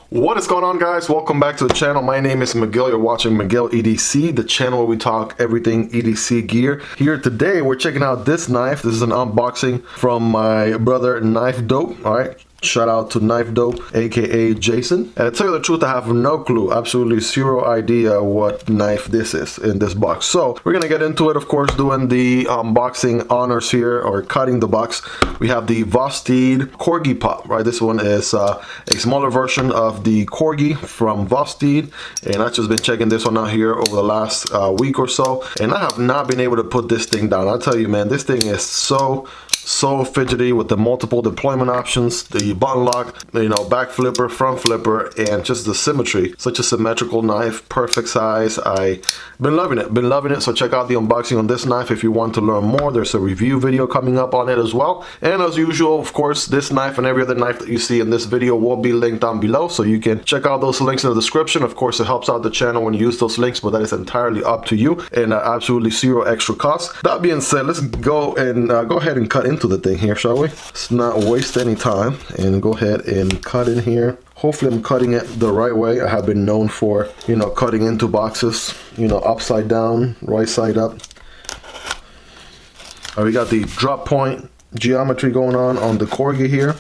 What is going on, guys? Welcome back to the channel. My name is Miguel. You're watching Miguel EDC, the channel where we talk everything EDC gear. Here today we're checking out this knife. This is an unboxing from my brother Knife Dope. All right, shout out to Knife Dope, aka Jason. And to tell you the truth, I have no clue, absolutely zero idea what knife this is in this box. So we're gonna get into it, of course, doing the unboxing honors here, or cutting the box. We have the Vosteed Corgi Pup, right? This one is a smaller version of the Corgi from Vosteed, and I've just been checking this one out here over the last week or so, and I have not been able to put this thing down. I'll tell you, man, this thing is so fidgety with the multiple deployment options, the button lock, you know, back flipper, front flipper, and just the symmetry. Such a symmetrical knife, perfect size. I've been loving it, so check out the unboxing on this knife if you want to learn more. There's a review video coming up on it as well, and as usual, of course, this knife and every other knife that you see in this video will be linked down below, so you can check out those links in the description. Of course, it helps out the channel when you use those links, but that is entirely up to you, and absolutely zero extra cost. That being said, let's go ahead and cut into the thing here, shall we? Let's not waste any time and go ahead and cut in here. Hopefully I'm cutting it the right way. I have been known for, you know, cutting into boxes, you know, upside down, right side up. We got the drop point geometry going on the Corgi here.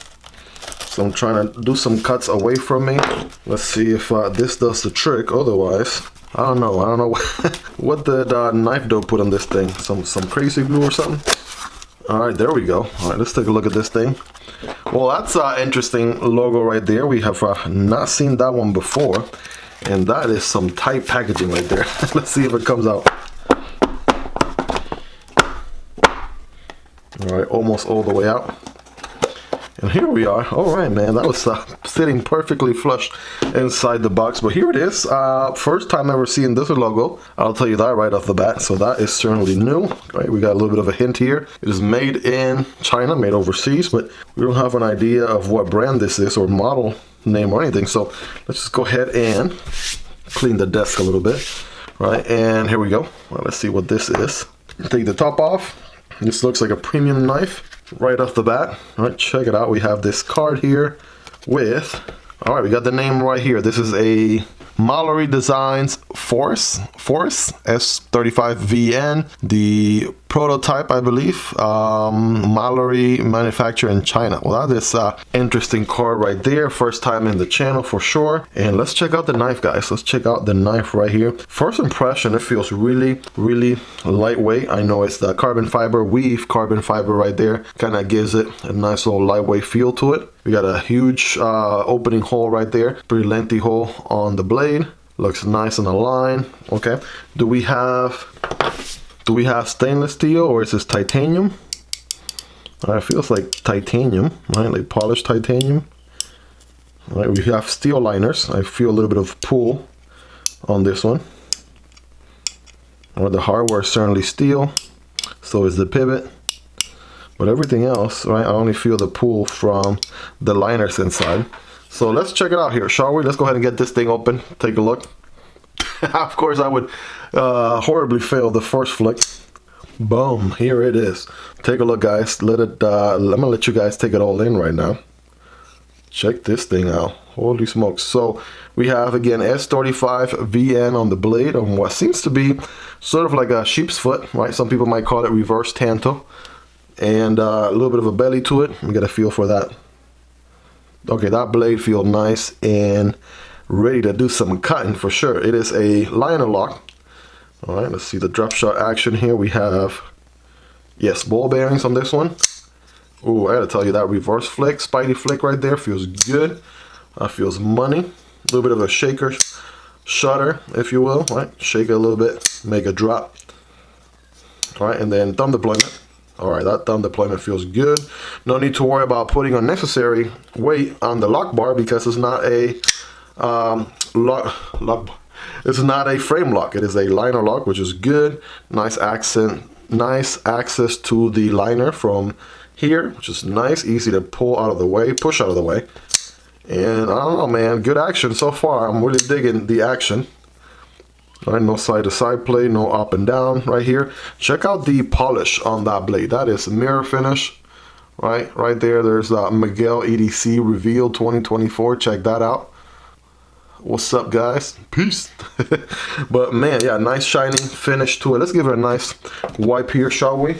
So I'm trying to do some cuts away from me. Let's see if this does the trick. Otherwise, I don't know what did Knife Dope put on this thing. Some crazy glue or something. All right, there we go. All right, let's take a look at this thing. Well, that's an interesting logo right there. We have not seen that one before, and that is some tight packaging right there. Let's see if it comes out. All right, almost all the way out. And here we are. All right, man, that was sitting perfectly flush inside the box. But here it is. First time ever seeing this logo. I'll tell you that right off the bat. So that is certainly new. Right, we got a little bit of a hint here. It is made in China, made overseas, but we don't have an idea of what brand this is or model name or anything. So let's just go ahead and clean the desk a little bit. Right, and here we go. Well, let's see what this is. Take the top off. This looks like a premium knife. Right off the bat. All right, check it out. We have this card here with, all right, we got the name right here. This is a Mallery Designs Phorus S35VN, the prototype, I believe. Mallery manufactured in China. Well, that is interesting card right there. First time in the channel for sure. And let's check out the knife, guys. Let's check out the knife right here. First impression, it feels really lightweight. I know it's the carbon fiber, weave carbon fiber right there. Kind of gives it a nice little lightweight feel to it. We got a huge opening hole right there. Pretty lengthy hole on the blade. Looks nice and aligned. Okay. Do we have stainless steel, or is this titanium? It feels like titanium, right? Like polished titanium. All right, we have steel liners. I feel a little bit of pull on this one. The hardware is certainly steel. So is the pivot. But everything else, right? I only feel the pull from the liners inside. So let's check it out here, shall we? Let's go ahead and get this thing open. Take a look. Of course, I would horribly fail the first flick. Boom, here it is. Take a look, guys. I'm gonna let you guys take it all in right now. Check this thing out. Holy smokes. So we have, again, S35VN on the blade on what seems to be sort of like a sheep's foot, right? Some people might call it reverse tanto. And a little bit of a belly to it. Let me get a feel for that. Okay, that blade feels nice and ready to do some cutting for sure. It is a liner lock. All right, let's see the drop shot action here. We have, yes, ball bearings on this one. Ooh, I gotta tell you, that reverse flick, Spidey flick right there feels good. Feels money. A little bit of a shaker, shutter, if you will. Right, shake it a little bit, make a drop. All right, and then thumb deployment. All right, that thumb deployment feels good. No need to worry about putting unnecessary weight on the lock bar because it's not a it's not a frame lock. It is a liner lock, which is good. Nice access to the liner from here, which is nice, easy to pull out of the way, push out of the way. And I don't know, man, good action so far. I'm really digging the action. All right, no side to side play, no up and down right here. Check out the polish on that blade. That is mirror finish. Right there, there's Miguel EDC Reveal 2024. Check that out. What's up, guys? Peace. But man, yeah, nice shiny finish to it. Let's give it a nice wipe here, shall we?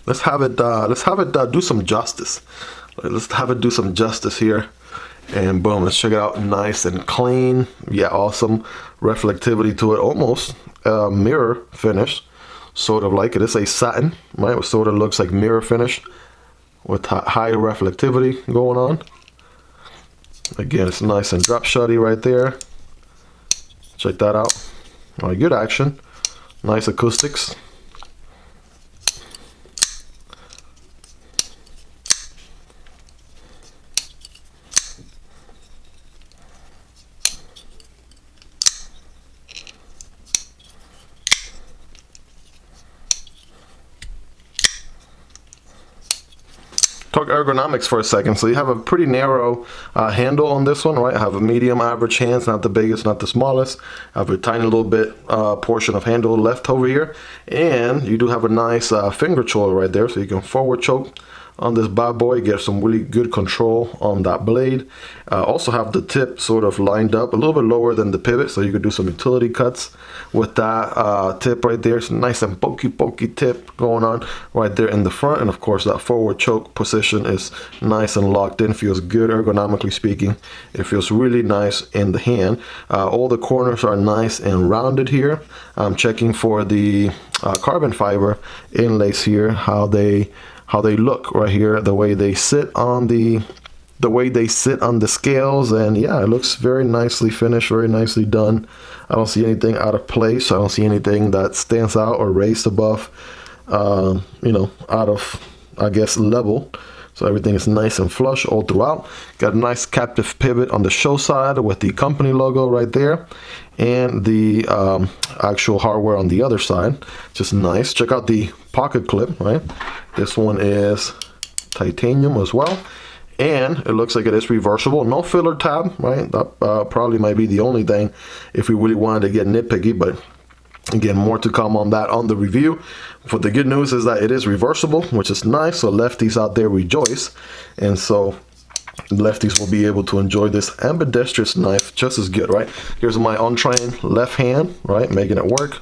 Let's have it do some justice. Let's have it do some justice here. And boom, let's check it out. Nice and clean. Yeah, awesome reflectivity to it. Almost mirror finish, sort of like it. It's a satin, right? It sort of looks like mirror finish with high reflectivity going on. Again, it's nice and drop shotty right there. Check that out. All right, good action. Nice acoustics. Talk ergonomics for a second. So you have a pretty narrow handle on this one, right? I have a medium average hands, not the biggest, not the smallest. I have a tiny little bit portion of handle left over here, and you do have a nice finger choil right there, so you can forward choke on this bad boy, get some really good control on that blade. Also have the tip sort of lined up a little bit lower than the pivot, so you could do some utility cuts with that tip right there. It's a nice and pokey tip going on right there in the front, and of course that forward choke position is nice and locked in. Feels good ergonomically speaking. It feels really nice in the hand. All the corners are nice and rounded here. I'm checking for the carbon fiber inlays here, how they look right here, the way they sit on the scales, and yeah, it looks very nicely finished, very nicely done. I don't see anything out of place. I don't see anything that stands out or raised above, you know, out of, I guess, level. So everything is nice and flush all throughout. Got a nice captive pivot on the show side with the company logo right there, and the actual hardware on the other side. Just nice. Check out the pocket clip, right? This one is titanium as well, and it looks like it is reversible. No filler tab, right? That probably might be the only thing if we really wanted to get nitpicky, but again, more to come on that on the review. But the good news is that it is reversible, which is nice. So lefties out there rejoice, and so lefties will be able to enjoy this ambidextrous knife just as good, right? Here's my untrained left hand, right, making it work,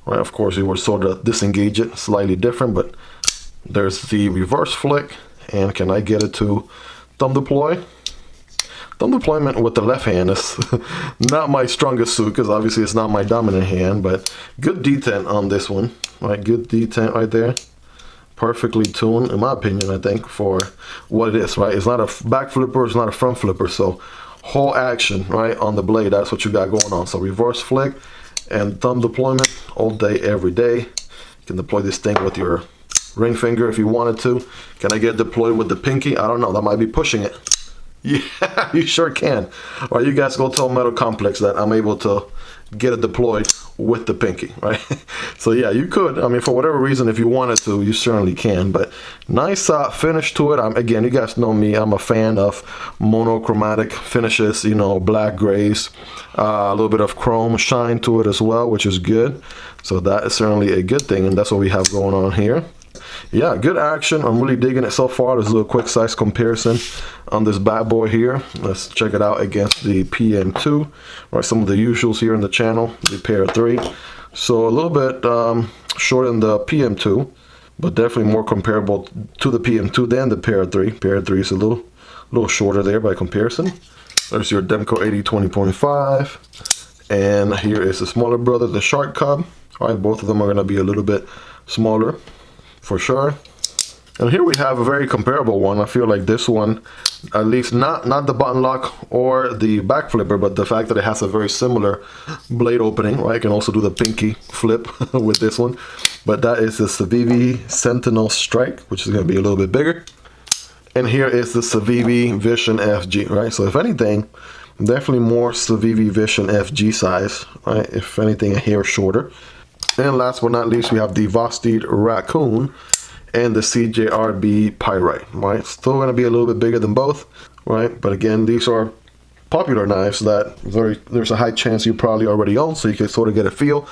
right? Of course, you would sort of disengage it slightly different, but there's the reverse flick. And can I get it to thumb deploy? Thumb deployment with the left hand is not my strongest suit, because obviously it's not my dominant hand, but good detent on this one, right? Good detent right there. Perfectly tuned, in my opinion, I think, for what it is, right? It's not a back flipper, it's not a front flipper, so whole action, right, on the blade, that's what you got going on. So reverse flick and thumb deployment all day, every day. You can deploy this thing with your ring finger if you wanted to. Can I get it deployed with the pinky? I don't know, that might be pushing it. Yeah, you sure can. Or you guys go tell Metal Complex that I'm able to get it deployed with the pinky, right? So yeah, you could. I mean, for whatever reason, if you wanted to, you certainly can. But nice finish to it. Again, you guys know me. I'm a fan of monochromatic finishes, you know, black, grays, a little bit of chrome shine to it as well, which is good. So that is certainly a good thing, and that's what we have going on here. Yeah, good action. I'm really digging it so far. There's a little quick size comparison on this bad boy here. Let's check it out against the PM2, right? Some of the usuals here in the channel, the Para 3. So a little bit shorter than the PM2, but definitely more comparable to the PM2 than the Para 3. Para 3 is a little shorter there by comparison. There's your Demko AD 20.5, and here is the smaller brother, the Shark Cub. All right, both of them are going to be a little bit smaller, for sure. And here we have a very comparable one. I feel like this one, at least not the button lock or the back flipper, but the fact that it has a very similar blade opening, right? You can also do the pinky flip with this one. But that is the Civivi Sentinel Strike, which is going to be a little bit bigger. And here is the Civivi Vision FG, right? So if anything, definitely more Civivi Vision FG size, right? If anything, a hair shorter. And last but not least, we have the Vosteed Raccoon and the CJRB Pyrite, right? Still going to be a little bit bigger than both, right? But again, these are popular knives that there's a high chance you probably already own, so you can sort of get a feel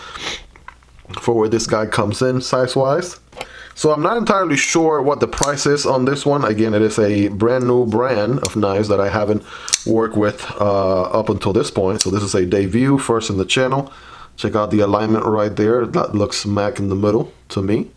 for where this guy comes in size-wise. So I'm not entirely sure what the price is on this one. Again, it is a brand new brand of knives that I haven't worked with up until this point. So this is a debut, first in the channel. Check out the alignment right there. That looks smack in the middle to me.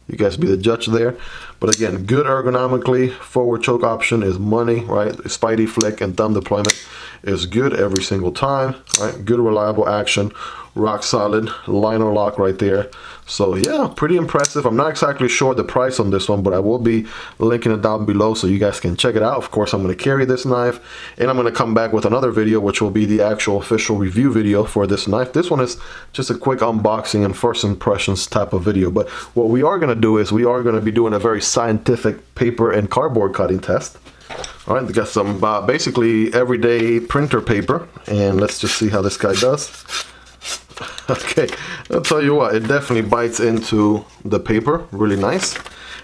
You guys be the judge there. But again, good ergonomically. Forward choke option is money, right? Spidey flick and thumb deployment is good every single time, right? Good reliable action, rock solid liner lock right there. So yeah, pretty impressive. I'm not exactly sure the price on this one, but I will be linking it down below so you guys can check it out. Of course, I'm going to carry this knife, and I'm going to come back with another video, which will be the actual official review video for this knife. This one is just a quick unboxing and first impressions type of video. But what we are going to do is we are going to be doing a very scientific paper and cardboard cutting test. All right, we got some basically everyday printer paper, and let's just see how this guy does. Okay, I'll tell you what, it definitely bites into the paper really nice,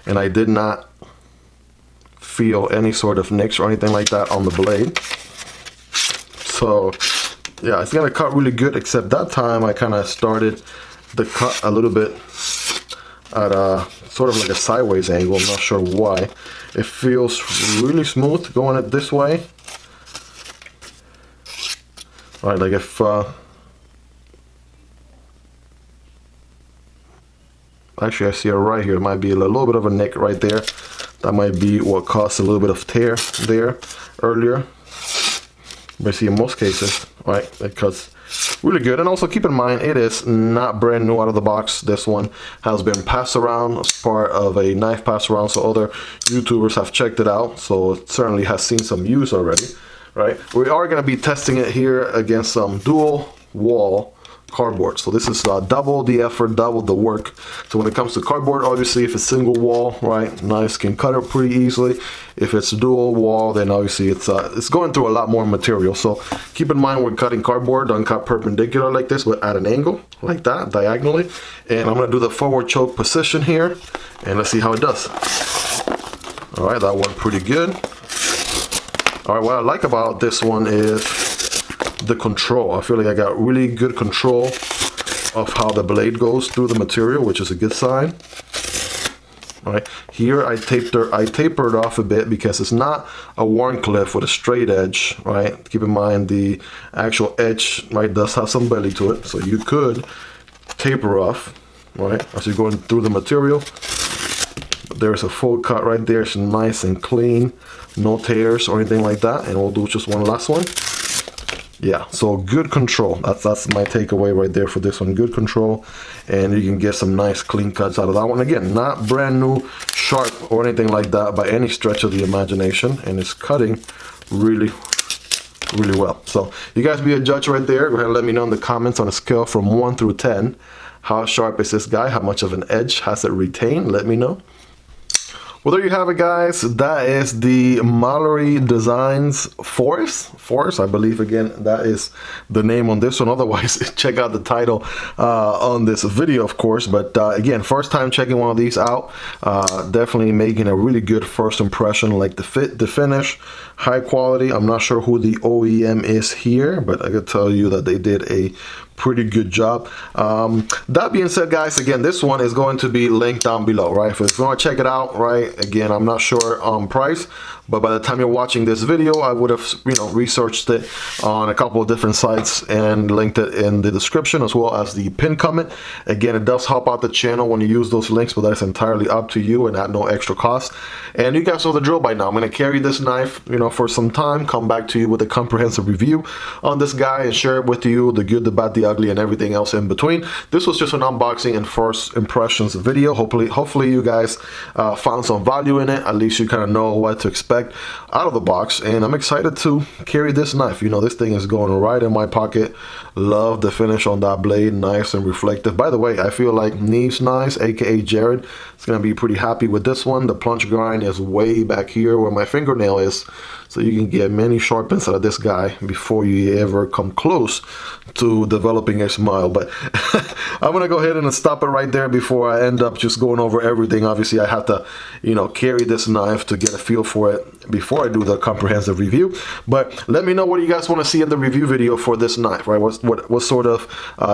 and I did not feel any sort of nicks or anything like that on the blade. So yeah, it's gonna cut really good, except that time I kind of started the cut a little bit at a sort of like a sideways angle. I'm not sure why. It feels really smooth going it this way. All right, like if actually, I see it right here. It might be a little bit of a nick right there. That might be what caused a little bit of tear there earlier. But I see in most cases, right, it cuts really good. And also keep in mind, it is not brand new out of the box. This one has been passed around as part of a knife pass around, so other YouTubers have checked it out. So it certainly has seen some use already, right? We are going to be testing it here against some dual wall cardboard. So this is double the effort, double the work. So when it comes to cardboard, obviously if it's single wall, right, knives can cut it pretty easily. If it's dual wall, then obviously it's going through a lot more material. So keep in mind, we're cutting cardboard, don't cut perpendicular like this, but at an angle like that, diagonally. And I'm going to do the forward choke position here, and let's see how it does. All right, that went pretty good. All right, what I like about this one is the control. I feel like I got really good control of how the blade goes through the material, which is a good sign. All right, here I tapered off a bit because it's not a Warncliffe with a straight edge, right? Keep in mind the actual edge, right, does have some belly to it, so you could taper off, right, as you're going through the material. But there's a full cut right there. It's nice and clean, no tears or anything like that. And we'll do just one last one. Yeah, so good control. That's my takeaway right there for this one. Good control, and you can get some nice clean cuts out of that one. Again, not brand new, sharp, or anything like that by any stretch of the imagination, and it's cutting really, really well. So you guys be a judge right there. Go ahead and let me know in the comments on a scale from 1 through 10. How sharp is this guy? How much of an edge has it retained? Let me know. Well, there you have it, guys. That is the Mallery Designs Phorus, I believe. Again, that is the name on this one. Otherwise, check out the title on this video, of course. But again, first time checking one of these out. Definitely making a really good first impression. Like the fit, the finish, high quality. I'm not sure who the OEM is here, but I can tell you that they did a pretty good job. That being said, guys, again, this one is going to be linked down below, right? If you want to check it out, right, again, I'm not sure on price, but by the time you're watching this video, I would have, you know, researched it on a couple of different sites and linked it in the description as well as the pinned comment. Again, it does help out the channel when you use those links, but that's entirely up to you and at no extra cost. And you guys know the drill by now. I'm going to carry this knife, you know, for some time, come back to you with a comprehensive review on this guy and share it with you, the good, the bad, the ugly, and everything else in between. This was just an unboxing and first impressions video. Hopefully you guys found some value in it. At least you kind of know what to expect out of the box, and I'm excited to carry this knife. You know, this thing is going right in my pocket. Love the finish on that blade, nice and reflective. By the way, I feel like Neve's Knives, aka Jared, is going to be pretty happy with this one. The plunge grind is way back here where my fingernail is, so you can get many sharpens out of this guy before you ever come close to develop developing a smile. But I'm gonna go ahead and stop it right there before I end up just going over everything. Obviously I have to, you know, carry this knife to get a feel for it before I do the comprehensive review. But let me know what you guys want to see in the review video for this knife, right? What sort of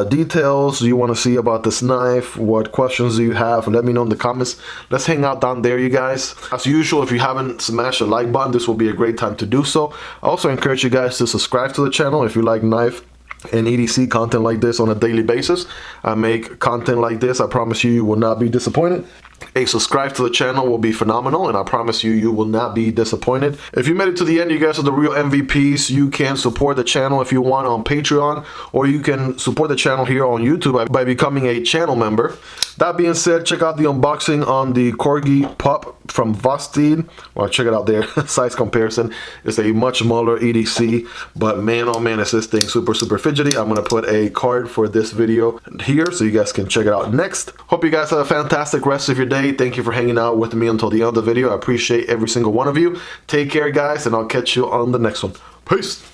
details do you want to see about this knife? What questions do you have? Let me know in the comments. Let's hang out down there, you guys. As usual, if you haven't smashed the like button, this will be a great time to do so. I also encourage you guys to subscribe to the channel if you like knife and EDC content like this on a daily basis. I make content like this. I promise you, you will not be disappointed. A subscribe to the channel will be phenomenal, and I promise you, you will not be disappointed. If you made it to the end, you guys are the real MVPs. You can support the channel if you want on Patreon, or you can support the channel here on YouTube by becoming a channel member. That being said, check out the unboxing on the Corgi Pup from Vosteed. Well, check it out there. Size comparison. It's a much smaller EDC, but man, oh man, is this thing super fidgety. I'm gonna put a card for this video here so you guys can check it out next. Hope you guys have a fantastic rest of your day. Thank you for hanging out with me until the end of the video. I appreciate every single one of you. Take care, guys, and I'll catch you on the next one. Peace.